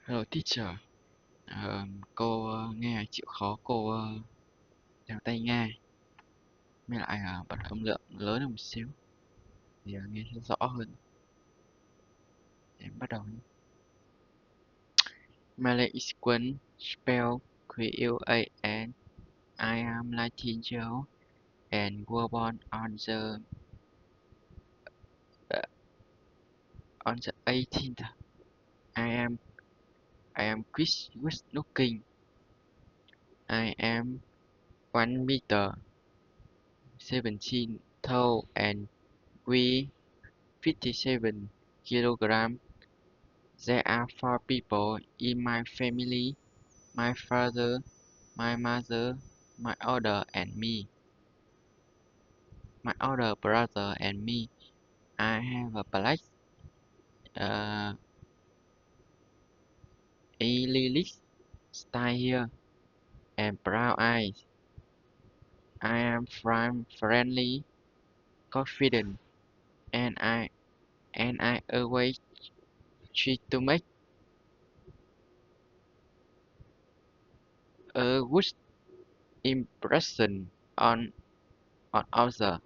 Hello teacher. Cô nghe chịu khó cô đeo tai nghe mới lại bật âm lượng lớn hơn một xíu thì nghe sẽ rõ hơn. Em bắt đầu nhé. Malay is Quấn, spell Quan. I am 19 years old and was born uh, on the 18th. I am I am Chris good looking. I am 1 meter 17 tall and weigh 57 kilograms. There are four people in my family: my father, my mother, my older brother and me. I have a black uh, eyelids, style here, and brown eyes. I am friendly, confident, and I always try to make a good impression on others.